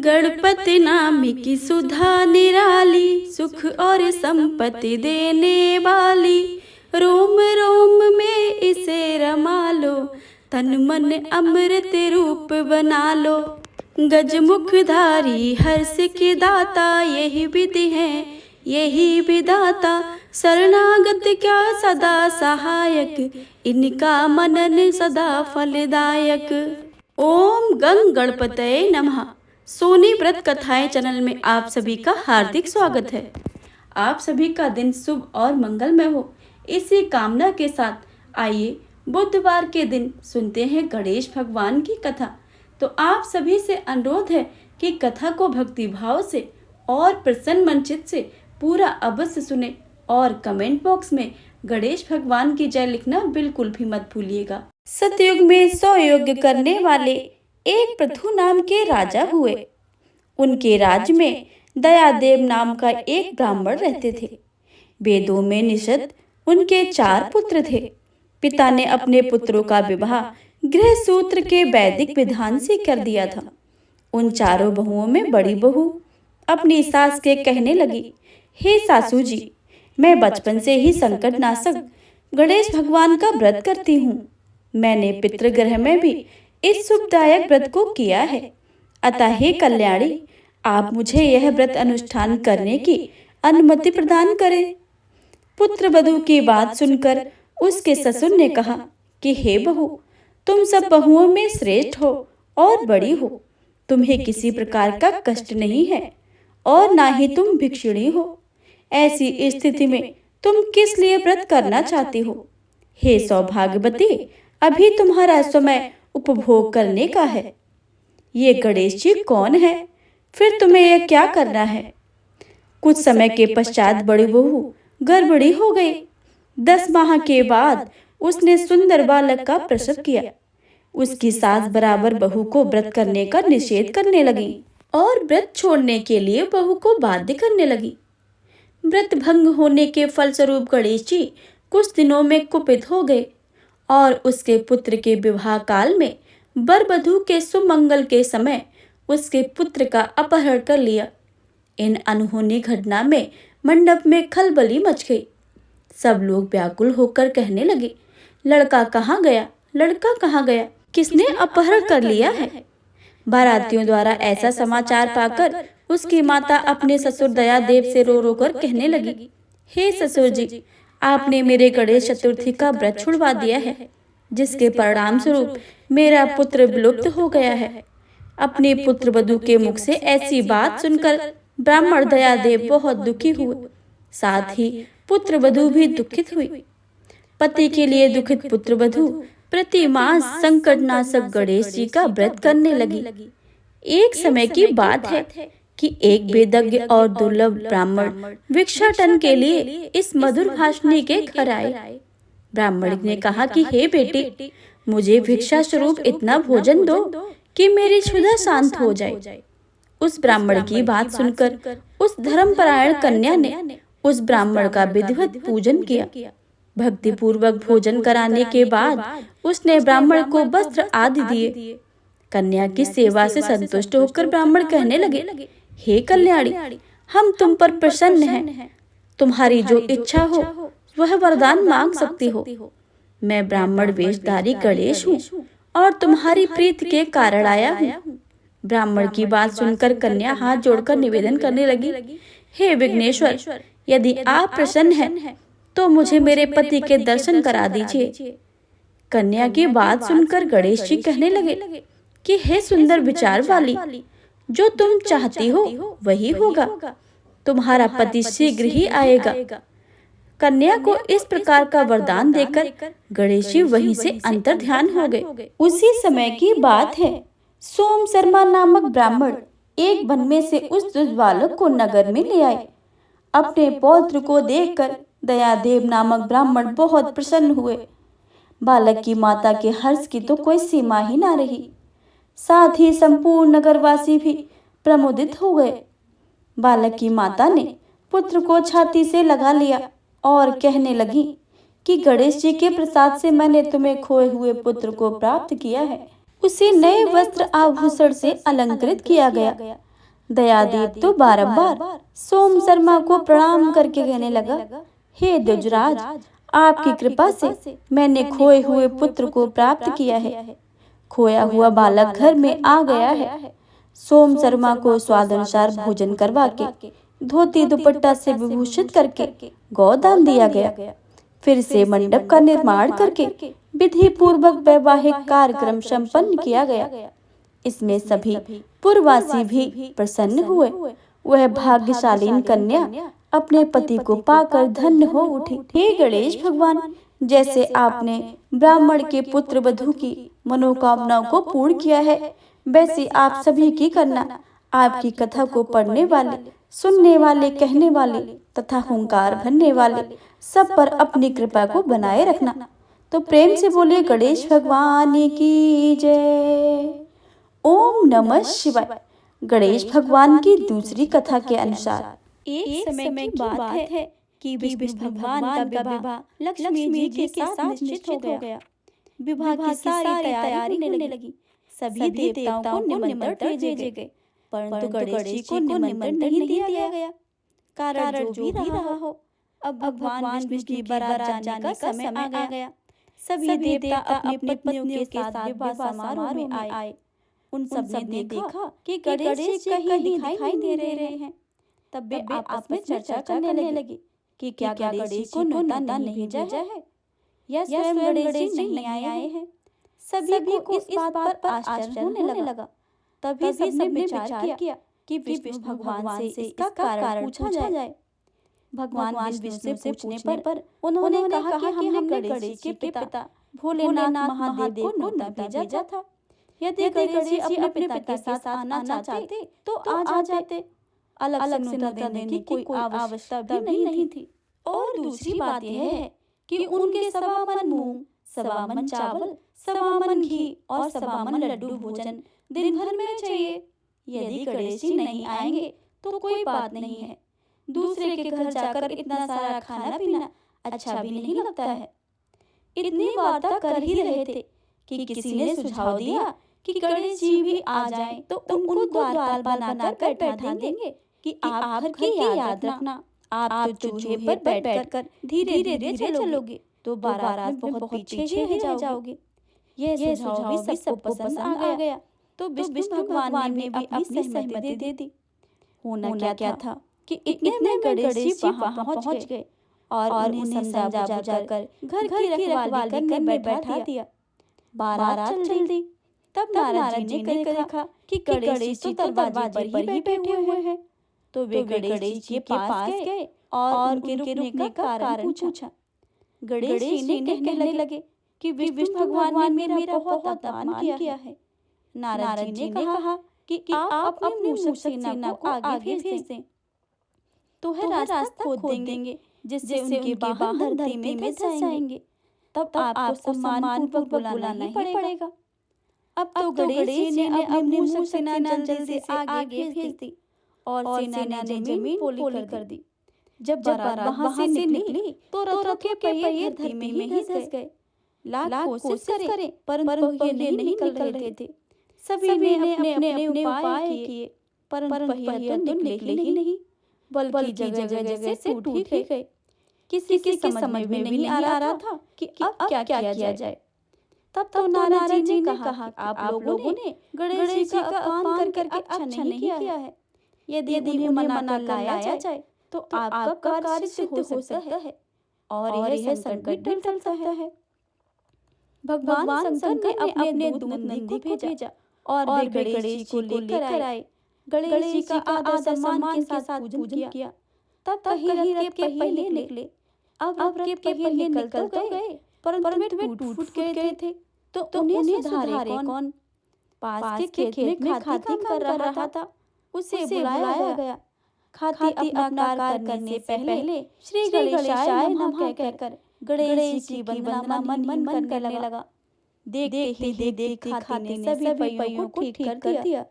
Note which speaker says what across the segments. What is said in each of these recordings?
Speaker 1: गणपति नाम की सुधा निराली, सुख और संपत्ति देने वाली। रोम रोम में इसे रमा लो, तन मन अमृत रूप बना लो। गजमुखधारी हर्ष के दाता, यही विधि है यही विधाता। शरणागत क्या सदा सहायक, इनका मनन सदा फलदायक। ओम गंग गणपतये नमः। सोनी व्रत कथाएं चैनल में आप सभी का हार्दिक स्वागत है। आप सभी का दिन शुभ और मंगलमय हो, इसी कामना के साथ आइए बुधवार के दिन सुनते हैं गणेश भगवान की कथा। तो आप सभी से अनुरोध है कि कथा को भक्ति भाव से और प्रसन्न मनचित से पूरा अवश्य सुने और कमेंट बॉक्स में गणेश भगवान की जय लिखना बिल्कुल भी मत भूलिएगा। सतयुग में 100 यज्ञ करने वाले एक पृथु नाम के राजा हुए। उनके राज्य में दयादेव नाम का एक ब्राह्मण रहते थे। वेदों में निषद उनके 4 पुत्र थे। पिता ने अपने पुत्रों का विवाह गृह सूत्र के वैदिक विधान से कर दिया था। उन चारों बहुओं में बड़ी बहू अपनी सास के कहने लगी, हे सासू जी, मैं बचपन से ही संकट नाशक गणेश भगवान का व्रत करती हूँ। मैंने पितृगृह में भी इस शुभदायक व्रत को किया है, अतः हे कल्याणी, आप मुझे यह व्रत अनुष्ठान करने की अनुमति प्रदान करें। पुत्र वधू की बात सुनकर उसके ससुर ने कहा कि हे बहू, तुम सब बहुओं में श्रेष्ठ हो और बड़ी हो, तुम्हें किसी प्रकार का कष्ट नहीं है और ना ही तुम भिक्षुणी हो। ऐसी स्थिति में तुम किस लिए व्रत करना चाहती हो? हे सौभाग्यवती, अभी तुम्हारा समय उपभोग करने का है। ये गणेश जी कौन है? फिर तुम्हें यह क्या करना है? कुछ समय के पश्चात बड़ी बहू गर्भवती हो गई। 10 माह के बाद उसने सुंदर बालक का प्रसव किया। उसकी सास बराबर बहू को व्रत करने का निषेध करने लगी और व्रत छोड़ने के लिए बहू को बाध्य करने लगी। व्रत भंग होने के फलस्वरूप गणेश जी कुछ दिनों में कुपित हो गए और उसके पुत्र के विवाह काल में वर वधू के सुमंगल के समय उसके पुत्र का अपहरण कर लिया। इन अनहोनी घटना में मंडप में खलबली मच गई। सब लोग व्याकुल होकर कहने लगे, लड़का कहाँ गया? लड़का कहाँ गया? किसने अपहरण कर लिया है? बारातियों द्वारा ऐसा समाचार पाकर उसकी माता अपने ससुर दयादेव से रो रो कर कहने लगी, हे ससुर जी, आपने मेरे गणेश चतुर्थी का व्रत छुड़वा दिया है, जिसके परिणाम स्वरूप मेरा पुत्र विलुप्त हो गया है। अपने पुत्र वधू के मुख से ऐसी बात सुनकर ब्राह्मण दयादेव बहुत दुखी हुए, साथ ही पुत्र वधू भी दुखित हुई। पति के लिए दुखित पुत्र वधू प्रति मास संकटनाशक गणेश जी का व्रत करने लगी। एक समय की बात है कि एक वेदज्ञ और दुर्लभ ब्राह्मण भिक्षाटन के लिए इस मधुर भाषिणी के घर आए। ब्राह्मण ने कहा कि हे बेटी, मुझे भिक्षा स्वरूप इतना भोजन दो कि मेरी क्षुधा शांत हो जाए। उस ब्राह्मण की बात सुनकर उस धर्मपरायण कन्या ने उस ब्राह्मण का विधिवत पूजन किया। भक्ति पूर्वक भोजन कराने के बाद उसने ब्राह्मण को वस्त्र आदि दिए। कन्या की सेवा से संतुष्ट होकर ब्राह्मण कहने लगे, हे कल्याणी, हम तुम पर प्रसन्न हैं। तुम्हारी जो इच्छा हो वह वरदान मांग सकती हो। मैं ब्राह्मण वेशधारी गणेश हूँ और तुम्हारी प्रीति के कारण आया हूँ। ब्राह्मण की बात सुनकर कन्या हाथ जोड़कर निवेदन करने लगी, हे विघ्नेश्वर, यदि आप प्रसन्न हैं तो मुझे मेरे पति के दर्शन करा दीजिए। कन्या की बात सुनकर गणेश जी कहने लगे कि हे सुंदर विचार वाली, जो तुम चाहती हो वही होगा। तुम्हारा पति शीघ्र ही आएगा। कन्या को इस प्रकार का वरदान देकर गणेश जी वहीं से अंतर्ध्यान हो गए। उसी समय की बात है, सोम शर्मा नामक ब्राह्मण एक वन में से उस दुष्ट बालक को नगर में ले आए। अपने पौत्र को देखकर दयादेव नामक ब्राह्मण बहुत प्रसन्न हुए। बालक की माता के हर्ष की तो कोई सीमा ही ना रही। साथ ही संपूर्ण नगरवासी भी प्रमुदित हो गए। बालक की माता ने पुत्र को छाती से लगा लिया और कहने लगी कि गणेश जी के प्रसाद से मैंने तुम्हें खोए हुए पुत्र को प्राप्त किया है। उसे नए वस्त्र आभूषण से अलंकृत किया गया। दयादेव तो बारंबार सोम शर्मा को प्रणाम करके कहने लगा, हे द्विजराज, आपकी कृपा से मैंने खोए हुए पुत्र को प्राप्त किया है। खोया हुआ बालक घर में आ गया है। सोम शर्मा को स्वादानुसार भोजन करवा के धोती दुपट्टा से विभूषित करके गोदान दिया गया। फिर से मंडप का निर्माण करके विधि पूर्वक वैवाहिक कार्यक्रम संपन्न किया गया। इसमें सभी पुरवासी भी प्रसन्न हुए। वह भाग्यशालीन कन्या अपने पति को पाकर धन्य हो उठी। हे गणेश भगवान, जैसे आपने ब्राह्मण के पुत्र वधू की मनोकामनाओं को पूर्ण किया है, वैसे आप सभी की करना। आपकी कथा को पढ़ने वाले, सुनने वाले, कहने वाले तथा हुंकार भरने वाले सब पर अपनी कृपा को बनाए रखना। तो प्रेम से बोले गणेश भगवान की जय। ओम नमः शिवाय। गणेश भगवान की दूसरी कथा के अनुसार एक समय की बात है कि विष्णु भगवान का विवाह लक्ष्मी जी के साथ निश्चित हो गया। विवाह की सारी तैयारी होने लगी। सभी देवताओं को निमंत्रण भेजे गए, परंतु गणेश जी को निमंत्रण नहीं दिया गया। कारण जो भी रहा हो, अब भगवान विष्णु की बारात जाने का समय आ गया। सभी देवता अपनी पत्नियों के साथ विवाह समारोह में आए। उन सब ने देखा कि गणेश जी कहीं दिखाई नहीं दे रहे हैं। तब वे आपस में चर्चा करने लगे कि क्या गणेश जी को न्योता नहीं भेजा है या स्वयं गणेश जी नहीं आए हैं। सभी को इस बात पर आश्चर्य होने लगा। तभी सबने विचार किया कि विष्णु भगवान से इसका कारण पूछा जाए। भगवान विष्णु से पूछने पर उन्होंने कहा कि हमने गणेश जी के पिता भोलेनाथ महादेव को न्योता भेजा था। यदि गणेश जी अपने पिता के साथ आना चाहते तो आ जाते। अलग से न्योता देने की कोई आवश्यकता भी नहीं थी। और दूसरी बात यह है कि उनके 1.25 मन मूंग, 1.25 मन चावल, 1.25 मन घी और 1.25 मन लड्डू भोजन दिन भर में चाहिए। यदि गणेश जी नहीं आएंगे तो कोई बात नहीं है। दूसरे के घर जाकर इतना सारा खाना पीना अच्छा भी नहीं लगता है। इतनी वार्ता कर ही रहे थे कि किसी ने सुझाव दिया कि गणेश जी भी आ जाएं तो उनको द्वारपाल बनाकर बैठा देंगे कि आप घर की याद रखना। आप तो चूल्हे पर बैठकर धीरे धीरे चलोगे तो बारात में बहुत पीछे ही रह जाओगे। यह सुझाव भी सबको पसंद आ गया। तो विष्णु भगवान ने भी अपनी सहमति दे दी। होना क्या था कि इतने में गणेश जी वहां पहुंच गए और उन्हें समझा बुझाकर घर की रखवाली करने बैठा दिया। बारात चल दी। तब नारद जी ने देखा कि गणेश जी तो दरवाजे पर ही बैठे हुए हैं। तो वे गणेश जी के पास गए और उनके रुकने का कारण पूछा। गणेश जी ने कहने लगे कि विष्णु भगवान ने मेरा बहुत अपमान किया है। नारद जी ने कहा कि आप अपनी मूषक सेना को आगे भेज दें तो है रास्ता खोद देंगे, जिससे उनके वाहन धरती में धंस जाएंगे। तब आपको सम्मानपूर्वक बुलाना ही पड़ेगा। अब तो गणेश जी ने अपनी मूषक सेना जल्दी से आगे भेज दी और सेना ने जमीन पोली कर दी। जब बारात वहां से निकली तो रथों के पहिए धरती में ही धंस गए। लाख कोशिश करें परंतु पहिए नहीं निकल रहे थे। सभी ने अपने उपाय किए परंतु पहिए तो निकले ही नहीं, बल्कि जगह से टूट ही गए। किसी के समझ में नहीं आ रहा था कि अब क्या किया जाए। तब तो नारद जी ने कहा, आप लोगों ने गणेश जी का अपमान करके अच्छा नहीं किया है। यदि उन्हें मना कर लाया जाए तो आपका कार्य सिद्ध हो सकता है और यह संकट भी टल सकता है। भगवान शंकर ने अपने दूत नंदी को भेजा और वे गणेश जी को लेकर आए। गणेश जी का आदर सम्मान के साथ पूजन किया। तब कहीं रथ के पहिए निकले। अब रथ के पहिए निकल तो गए परंतु वे टूट गए थे। तो उन्हें सुधारे कौन? पास के खेत में खाती कर रहा था, उसे बुलाया गया। खाती अपना कार्य करने से पहले श्री गणेशाय नमः कहकर गणेश जी की वंदना मन करने लगा। देखते ही खाती ने सभी पहियों को ठीक कर दिया।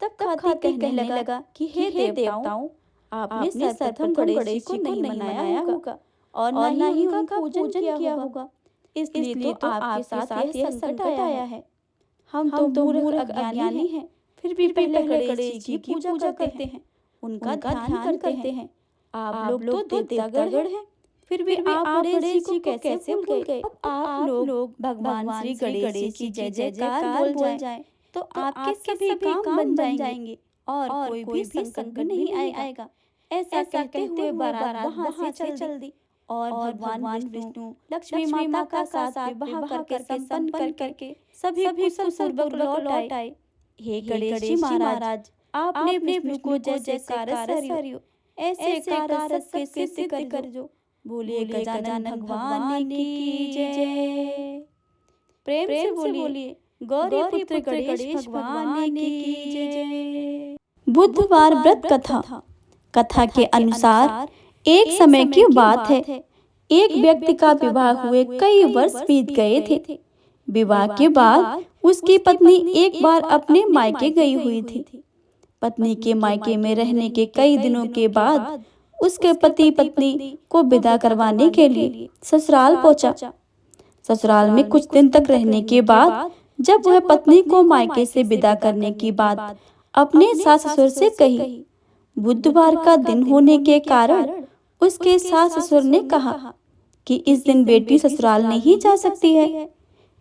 Speaker 1: तब खाती कहने लगा कि हे देवताओं, आपने सर्वप्रथम गणेश जी को नहीं मनाया होगा और न ही उनका पूजन किया होगा। इसलिए तो आपके साथ यह संकट आया है। हम तो मूर्ख अज्ञानी हैं, फिर भी पहले गणेश जी की पूजा करते हैं, उनका ध्यान करते हैं। आप लोग तो देवतागण हैं, फिर भी आप गणेश जी को कैसे भूल गए? अब आप लोग भगवान श्री गणेश जी की जय जयकार बोल जाएं, तो आपके सभी काम बन जाएंगे और कोई भी संकट नहीं आएगा। ऐसा कहते हुए बारात वहां से चल दी और भगवान विष्णु लक्ष्मी माता का साथ विवाह करके संपन्न करके सभी कुशलपूर्वक लौट आए। हे गणेश जी महाराज, आपने विष्णु को जय जयकार सरियो ऐसे कार्य सबके सिद्ध कर जो। बोलिए गजानन भगवान की जय। प्रेम से बोलिए गौरी पुत्र गणेश भगवान की जय। बुधवार व्रत कथा। कथा के अनुसार एक समय की बात है, एक व्यक्ति का विवाह हुए कई वर्ष बीत गए थे। विवाह के बाद उसकी पत्नी एक बार अपने मायके गई हुई थी। पत्नी के मायके में रहने के कई दिनों के बाद उसके पति पत्नी को विदा करवाने के लिए ससुराल पहुंचा। ससुराल में कुछ दिन तक रहने के बाद जब वह पत्नी को मायके से विदा करने की बात अपने सास ससुर से कही, बुधवार का दिन होने के कारण उसके सास ससुर ने कहा कि इस दिन बेटी ससुराल नहीं जा सकती है,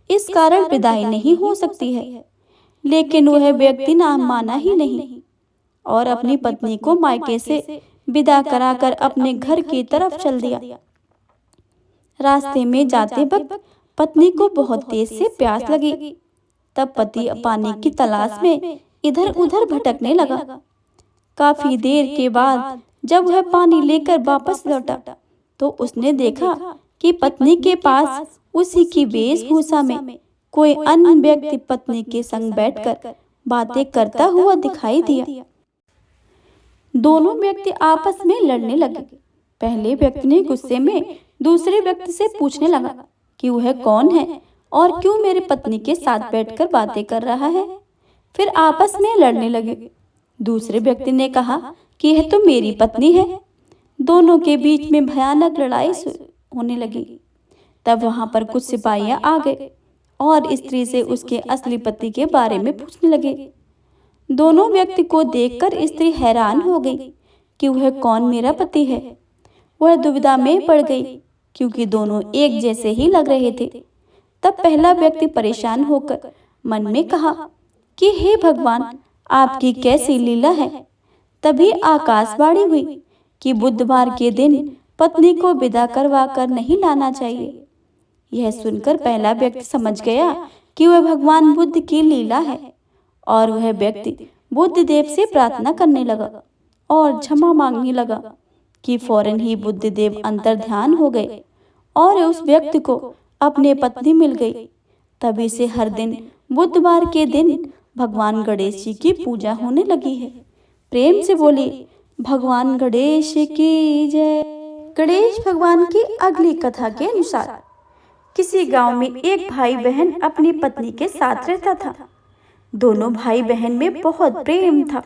Speaker 1: इस कारण विदाई नहीं हो सकती है। लेकिन वह व्यक्ति ना माना ही नहीं और अपनी पत्नी को मायके से विदा कराकर अपने घर की तरफ चल दिया। रास्ते में जाते वक्त पत्नी को बहुत तेज से प्यास लगी। तब पति पानी की तलाश में इधर उधर भटकने लगा। काफी देर के बाद जब वह पानी लेकर वापस लौटा तो उसने देखा कि पत्नी के पास उसी की वेशभूषा में कोई अन्य व्यक्ति पत्नी के संग बैठकर बातें करता हुआ दिखाई दिया। दोनों व्यक्ति आपस में लड़ने लगे। पहले व्यक्ति ने गुस्से में दूसरे व्यक्ति से पूछने लगा कि वह कौन है और क्यों मेरे पत्नी के साथ बैठकर बातें कर रहा है। फिर आपस में लड़ने लगे। दूसरे व्यक्ति ने कहा कि यह तो मेरी पत्नी है। दोनों के बीच में भयानक लड़ाई होने लगी। तब वहां पर कुछ सिपाहियां आ गए और स्त्री से उसके असली पति के बारे में पूछने लगे। दोनों व्यक्ति को देखकर स्त्री हैरान हो गई कि वह कौन मेरा पति है। वह दुविधा में पड़ गई क्योंकि दोनों एक जैसे ही लग रहे थे। तब पहला व्यक्ति परेशान होकर मन में कहा कि हे भगवान, आपकी कैसी लीला है। तभी आकाशवाणी हुई कि बुधवार के दिन पत्नी को विदा करवा कर नहीं लाना चाहिए। यह सुनकर पहला व्यक्ति समझ गया कि वह भगवान बुद्ध की लीला है और वह व्यक्ति बुद्ध देव से प्रार्थना करने लगा और क्षमा मांगने लगा कि फौरन ही बुद्ध देव अंतर ध्यान हो गए और उस व्यक्ति को अपने पत्नी मिल गई। तभी से हर दिन बुधवार के दिन भगवान गणेश जी की पूजा होने लगी है। प्रेम से बोलिए भगवान गणेश की जय। गणेश भगवान की अगली कथा के अनुसार किसी गांव में एक भाई बहन अपनी पत्नी के साथ रहता था। दोनों भाई बहन में बहुत प्रेम था।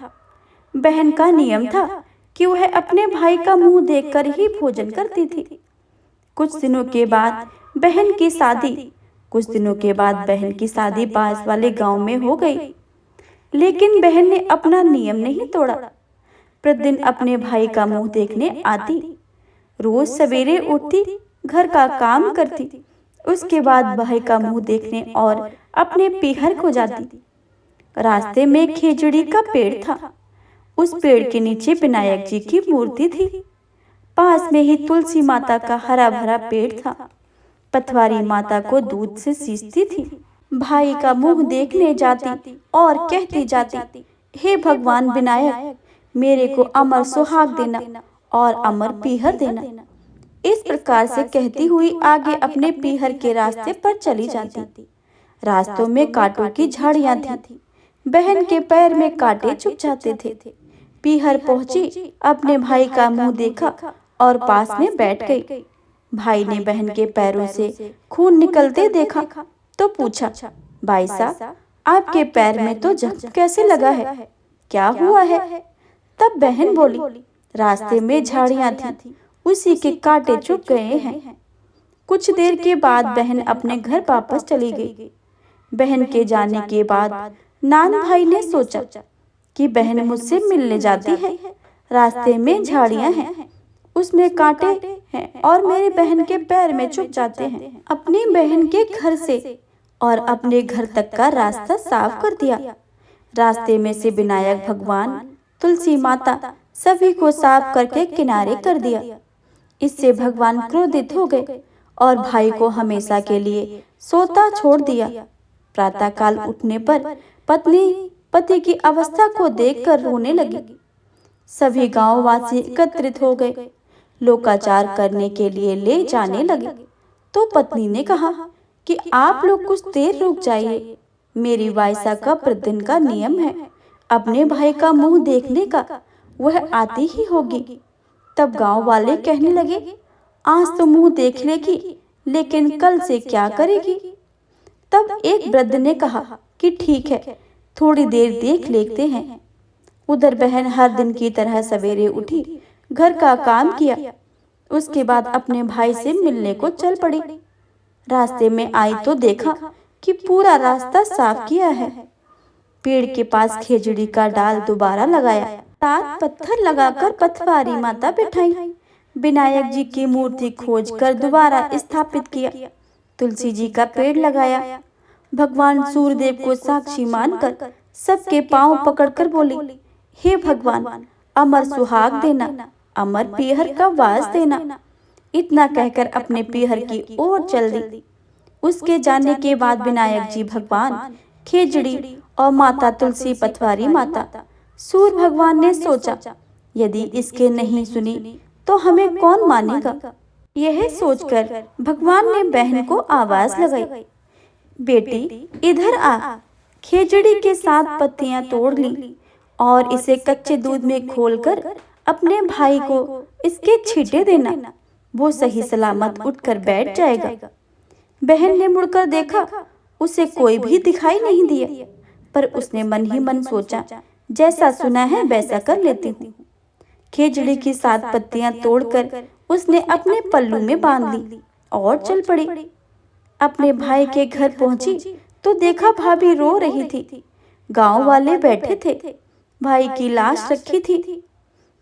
Speaker 1: बहन का नियम था कि वह अपने भाई का मुंह देखकर ही भोजन करती थी। कुछ दिनों के बाद बहन की शादी पास वाले गांव में हो गई। लेकिन बहन ने अपना नियम नहीं तोड़ा। प्रतिदिन अपने भाई का मुंह देखने आती। रोज सवेरे उठती, घर का काम करती, उसके बाद भाई का मुंह देखने और अपने पीहर को जाती। रास्ते में खेजड़ी का पेड़ था। उस पेड़ के नीचे विनायक जी की मूर्ति थी। पास में ही तुलसी माता का हरा भरा पेड़ था। पथवारी माता को दूध से सींचती थी। भाई का मुंह देखने जाती और कहती जाती, हे भगवान विनायक, मेरे को अमर सुहाग देना और अमर पीहर देना। इस प्रकार से कहती हुई आगे अपने पीहर के रास्ते पर चली जाती। रास्तों में कांटों की झाड़ियां थी। बहन के पैर में कांटे चुभ जाते थे। पीहर पहुंची, अपने भाई का मुंह देखा और पास में बैठ गई। भाई ने बहन के पैरों से खून निकलते देखा तो पूछा, भाई साहब, आपके पैर में तो जख्म कैसे लगा है, क्या हुआ है? तब बहन बोली, रास्ते में झाड़ियां थी, उसी के कांटे चुभ गए हैं। कुछ देर के बाद बहन अपने घर वापस चली गई। बहन के जाने के बाद नान भाई ने सोचा कि बहन मुझसे मिलने जाती है, रास्ते में झाड़ियां हैं, उसमें कांटे हैं और मेरी बहन के पैर में चुभ जाते हैं। अपनी बहन के घर से और अपने घर तक का रास्ता साफ कर दिया। रास्ते में से विनायक भगवान, तुलसी माता सभी को साफ करके किनारे कर दिया। इससे भगवान क्रोधित हो गए और भाई को हमेशा के लिए सोता छोड़ दिया। प्रातःकाल उठने पर पत्नी पति की अवस्था को देखकर रोने लगी। सभी गांववासी एकत्रित हो गए, लोकाचार करने के लिए ले जाने लगे। तो पत्नी ने कहा कि आप लोग कुछ देर रुक जाइए, मेरी वायसा का प्रतिदिन का नियम है, अपने भाई का मुंह देखने का, वह आती ही होगी। तब गांव वाले कहने लगे, आज तो मुंह देख लेगी, लेकिन कल से क्या करेगी। तब एक वृद्ध ने कहा कि ठीक है, थोड़ी देर देख लेते हैं। उधर बहन हर दिन की तरह सवेरे उठी, घर का काम किया, उसके बाद अपने भाई से मिलने को चल पड़ी। रास्ते में आई तो देखा कि पूरा रास्ता साफ किया है। पेड़ के पास खेजड़ी का डाल दोबारा लगाया, 7 पत्थर लगाकर पथवारी माता बिठाई, विनायक जी की मूर्ति खोजकर दोबारा स्थापित किया, तुलसी जी का पेड़ लगाया। भगवान सूर्यदेव को साक्षी मानकर सबके पांव पकड़कर बोली, हे भगवान, अमर सुहाग देना, अमर पीहर का वास देना। इतना कहकर अपने पीहर की ओर चल दी। उसके जाने के बाद विनायक जी भगवान, खेजड़ी और माता तुलसी पथवारी माता, सूर्य भगवान ने सोचा, यदि इसके नहीं सुनी तो हमें कौन मानेगा। यह सोचकर भगवान ने बहन को आवाज लगाई, बेटी इधर आ। खेजड़ी के 7 पत्तियां तोड़ ली और इसे कच्चे दूध में घोलकर अपने भाई को इसके छींटे देना, वो सही सलामत उठकर बैठ जाएगा। बहन ने मुड़कर देखा, उसे कोई भी दिखाई नहीं दिया, पर उसने मन ही मन सोचा, जैसा सुना है वैसा कर लेती हूँ। खेजड़ी की 7 पत्तियां तोड़कर उसने अपने पल्लू में बांध ली और चल पड़ी। अपने भाई के घर पहुंची तो देखा भाभी रो रही थी। गांव वाले बैठे थे, भाई की लाश रखी थी।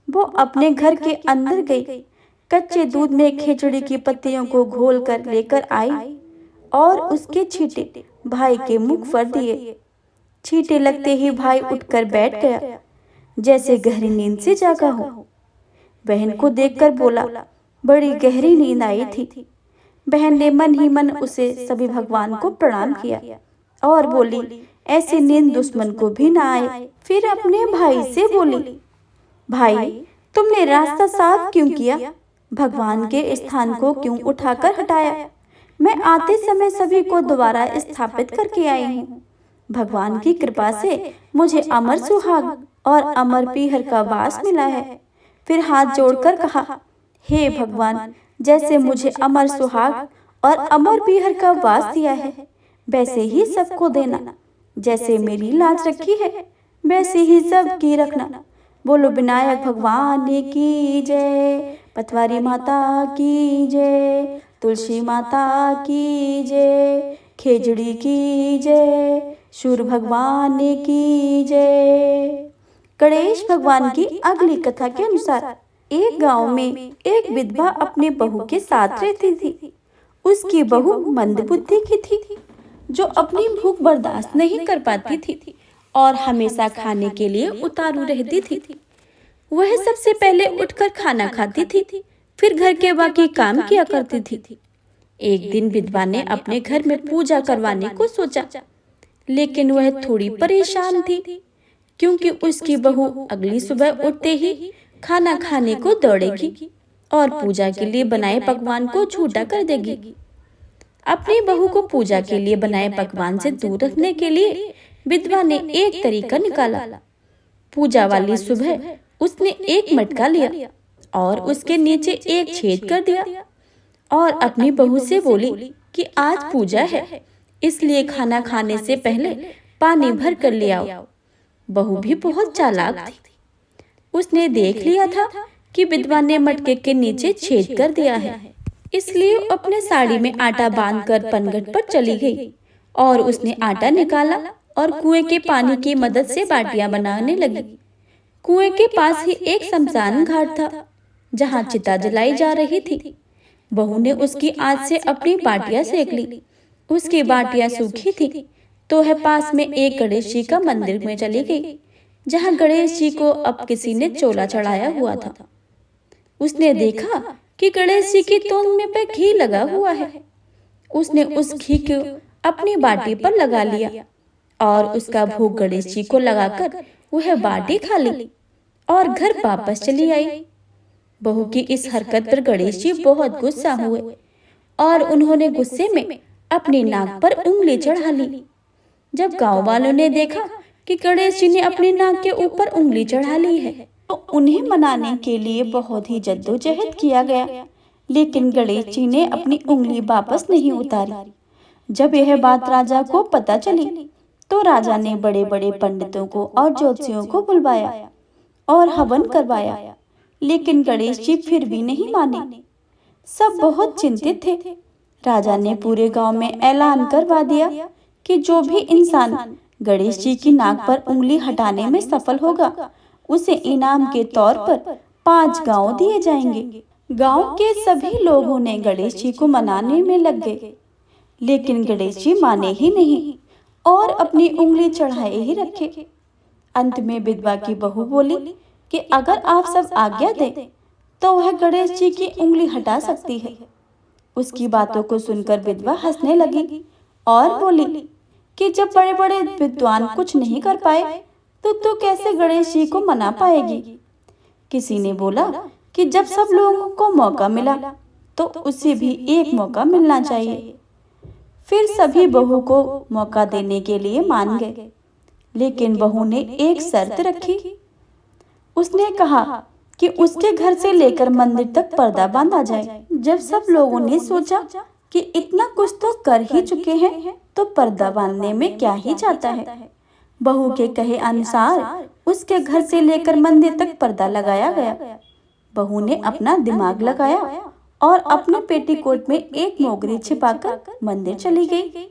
Speaker 1: वो अपने घर के अंदर गई, कच्चे दूध में खेजड़ी की पत्तियों को घोलकर लेकर आई और उसके छींटे भाई के मुख पर दिए। छींटे लगते ही भाई उठकर बैठ गया, जैसे गहरी नींद से जागा हो। बहन को देखकर बोला, बड़ी गहरी नींद आई थी। बहन ने मन ही मन उसे सभी भगवान को प्रणाम किया और बोली, ऐसी नींद दुश्मन को भी ना आए। फिर अपने भाई से बोली, भाई तुमने रास्ता साफ क्यों किया, भगवान के स्थान को क्यों उठाकर हटाया। मैं आते समय सभी को दोबारा स्थापित करके आई हूँ। भगवान की कृपा से मुझे अमर सुहाग और अमर पीहर का वास मिला है। फिर हाथ जोड़कर कहा, हे भगवान, जैसे मुझे अमर सुहाग और अमर पीहर का वास दिया है, वैसे ही सबको देना। जैसे मेरी लाज रखी है, वैसे ही सबकी रखना। बोलो विनायक भगवान की जय, पथवारी माता की जय, तुलसी माता की जय, खेजड़ी की जय, सूर्य भगवान की जय। गणेश भगवान की अगली कथा के अनुसार एक गांव में एक विधवा अपने बहू के साथ रहती थी। उसकी बहू मंदबुद्धि की थी, जो अपनी भूख बर्दाश्त नहीं कर पाती थी और हमेशा खाने के लिए उतारू रहती थी। वह सबसे पहले उठकर खाना खाती थी, फिर घर के बाकी काम किया करती थी। एक दिन विधवा ने अपने घर में पूजा करवाने को सोचा, लेकिन वह थोड़ी परेशान थी, क्योंकि उसकी बहू अगली सुबह उठते ही खाना खाने को दौड़ेगी और पूजा के लिए बनाए पकवान को झूठा कर देगी। अपनी बहू को पूजा के लिए बनाए पकवान से दूर रखने के लिए विधवा ने एक तरीका निकाला। पूजा वाली सुबह उसने एक मटका लिया और उसके नीचे एक छेद कर दिया और अपनी बहू से बोली कि आज पूजा है, इसलिए खाना खाने से पहले पानी भर कर ले आओ। बहू भी बहुत चालाक थी। उसने देख लिया था कि विधवा ने मटके के नीचे छेद कर दिया है, इसलिए अपने साड़ी में आटा बांधकर पनघट पर चली गई और उसने आटा निकाला और कुएं के पानी की मदद से बाटियां बनाने लगी। कुएं के पास ही एक शमशान घाट था जहां चिता जलाई जा रही थी। बहू ने उसकी आंच से अपनी बाटियां सेक ली। उसकी बाटियां सूखी थी तो वह पास में एक गणेश जी का मंदिर में चली गई, जहां गणेश जी को अब किसी ने चोला चढ़ाया हुआ था। उसने देखा कि गणेश जी की तोंद में पे घी लगा हुआ है। उसने उस घी को अपनी बाटी पर लगा लिया और उसका भोग गणेश जी को लगाकर वह बाटी खा ली और घर वापस चली आई। बहू की इस हरकत पर गणेश जी बहुत गुस्सा हुए और उन्होंने गुस्से में अपनी नाक पर उंगली चढ़ा ली। जब गांव वालों ने देखा कि गणेश जी ने अपनी नाक के ऊपर उंगली चढ़ा ली है तो उन्हें मनाने के लिए बहुत ही जद्दोजहद किया गया, लेकिन गणेश जी ने अपनी उंगली वापस नहीं उतारी। जब यह बात राजा को पता चली तो राजा ने बड़े बड़े पंडितों को और ज्योतिषियों को बुलवाया और हवन करवाया, लेकिन गणेश जी फिर भी नहीं माने। सब बहुत चिंतित थे। राजा ने पूरे गांव में ऐलान करवा दिया कि जो भी इंसान गणेश जी की नाक पर उंगली हटाने में सफल होगा उसे इनाम के तौर पर 5 गांव दिए जाएंगे। गांव के सभी लोगों ने गणेश जी को मनाने में लग गए, लेकिन गणेश जी माने ही नहीं और अपनी उंगली चढ़ाए ही रखे। अंत में विधवा की बहू बोली कि अगर आप सब आज्ञा दें तो वह गणेश जी की उंगली हटा सकती है। उसकी बातों को सुनकर विधवा हंसने लगी और बोली कि जब बड़े बड़े विद्वान कुछ नहीं कर पाए तो तू कैसे गणेश जी को मना पाएगी। किसी ने बोला कि जब सब लोगों को मौका मिला तो उसे भी एक मौका मिलना चाहिए। फिर सभी बहू को मौका देने के लिए मान गए, लेकिन बहू ने एक शर्त रखी। उसने कहा कि उसके घर से लेकर मंदिर तक पर्दा बांधा जाए। जब सब लोगों ने सोचा कि इतना कुछ तो कर ही चुके हैं तो पर्दा बांधने में क्या ही जाता है, बहू के कहे अनुसार उसके घर से लेकर मंदिर तक पर्दा लगाया गया। बहू ने अपना दिमाग लगाया और अपने पेटीकोट में एक मोगरी छिपाकर मंदिर चली गई।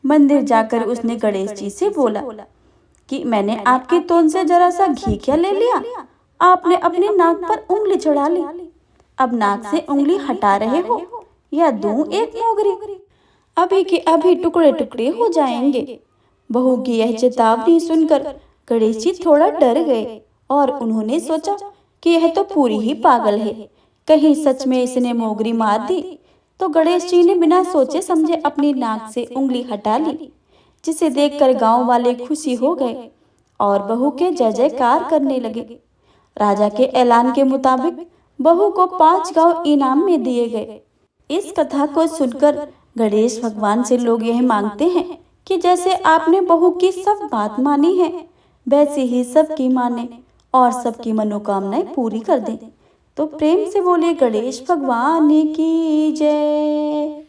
Speaker 1: मंदिर जाकर उसने गणेश जी से बोला कि मैंने आपकी तोंद से जरा सा घी क्या ले लिया, आपने अपनी नाक पर उंगली चढ़ा ली। अब नाक से उंगली हटा रहे हो या दूं एक मोगरी? अभी के अभी टुकड़े टुकड़े हो जाएंगे। बहू की यह चेतावनी सुनकर गणेश जी थोड़ा डर गए और उन्होंने सोचा कि यह तो पूरी ही पागल है, कहीं सच में इसने मोगरी मार दी। तो गणेश जी ने बिना सोचे समझे अपनी नाक से उंगली हटा ली, जिसे देखकर गांव वाले खुशी हो गए और बहू के जय जयकार करने लगे। राजा के ऐलान के मुताबिक बहू को 5 गांव इनाम में दिए गए। इस कथा को सुनकर गणेश भगवान से लोग यह मांगते हैं कि जैसे आपने बहू की सब बात मानी है वैसे ही सबकी माने और सबकी मनोकामनाएं पूरी कर दें। तो प्रेम से बोलिए गणेश भगवान की जय।